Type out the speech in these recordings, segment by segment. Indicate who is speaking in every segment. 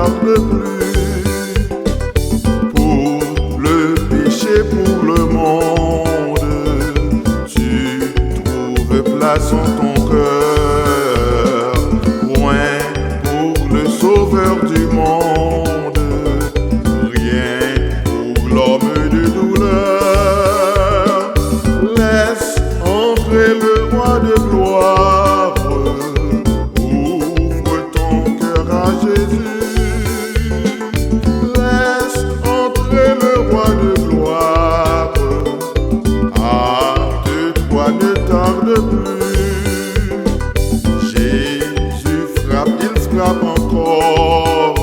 Speaker 1: tarde plus. Pour le péché, pour le monde, tu trouves place en ton cœur. Point pour le Sauveur du monde, rien pour l'homme de douleur. Laisse entrer le roi de gloire. Ouvre ton cœur à Jésus. Laisse entrer le roi de gloire. Hâte-toi, ne tarde plus. Jésus frappe, il frappe encore.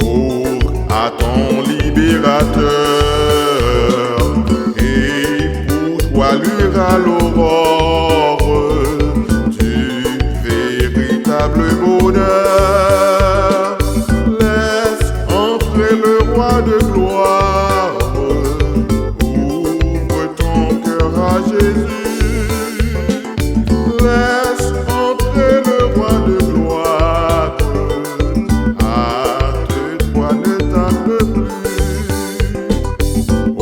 Speaker 1: Ouvre à ton libérateur. Et pour toi luira l'aurore du véritable bonheur. Laisse entrer le roi de gloire. Ouvre ton cœur à Jésus. Laisse entrer le roi de gloire. Hâte-toi, ne tarde plus.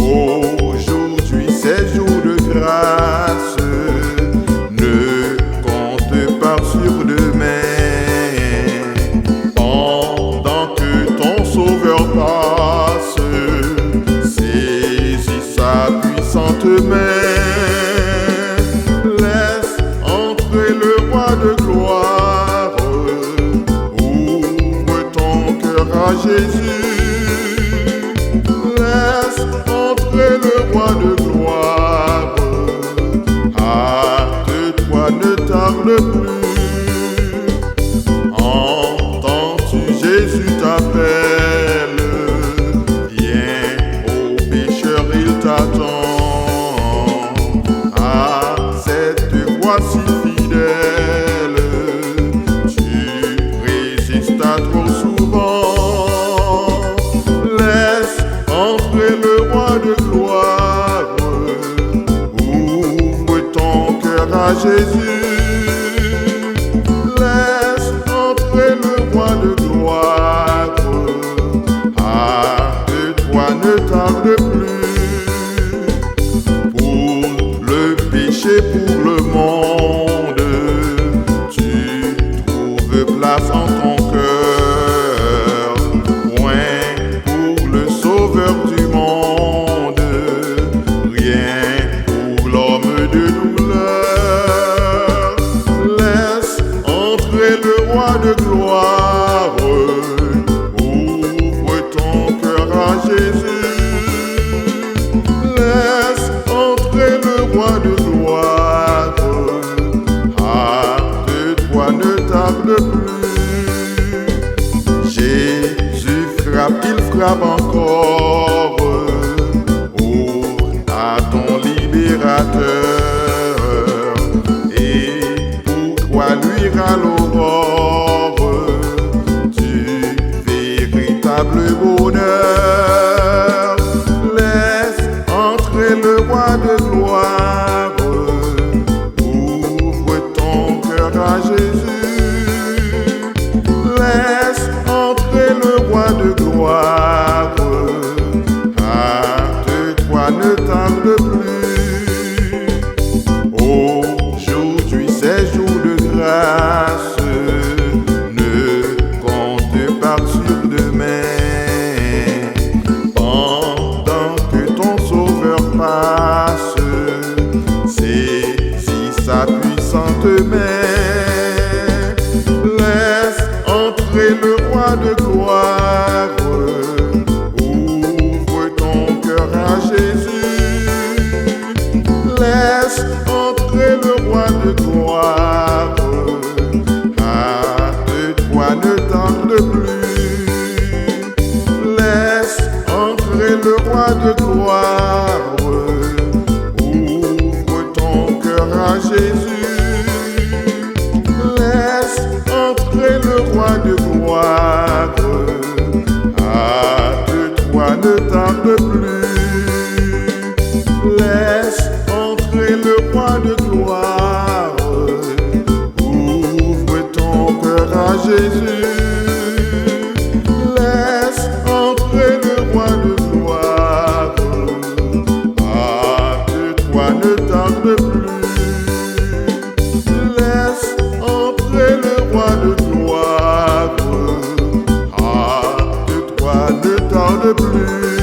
Speaker 1: Aujourd'hui, c'est jour de grâce. Ne compte pas sur demain. Pendant que ton Sauveur passe, saisis sa puissante main. Laisse entrer le roi de gloire. Ouvre ton cœur à Jésus. Laisse entrer le roi de gloire. Hâte-toi, ne tarde plus. Entends-tu Jésus t'appelle. Viens, ô pécheur, il t'attend. Ah, cette voix si fidèle, tu résistas trop souvent. Laisse entrer le roi de gloire. Ouvre ton cœur à Jésus. Laisse entrer le roi de gloire. Hâte-toi, ne tarde plus. Pour le péché, pour le monde, tu trouves place en ton cœur. Point pour le Sauveur du monde, rien pour l'homme de douleur. Laisse entrer le roi de gloire. Ouvre ton cœur à Jésus. Laisse entrer le roi de gloire. Hâte-toi, ne tarde plus. Jésus frappe, il frappe encore. Ouvre à ton libérateur. Et pour toi luira l'aurore du véritable bonheur. Laisse entrer le roi de gloire. Ouvre ton cœur à Jésus. Laisse entrer le roi de gloire. Hâte-toi, ne tarde plus. Aujourd'hui, c'est jour de grâce. Ne compte pas sur demain. Pendant que ton Sauveur passe, saisis sa puissante main. Laisse entrer le roi de gloire. Ouvre ton cœur à Jésus. Laisse entrer le roi de gloire. Hâte-toi, ne tarde plus. Laisse entrer le roi de gloire. Ouvre ton cœur à Jésus. Laisse entrer le roi de gloire. Hâte-toi, ne tarde plus. Laisse entrer le roi de gloire. Ouvre ton cœur à Jésus. tarde plus.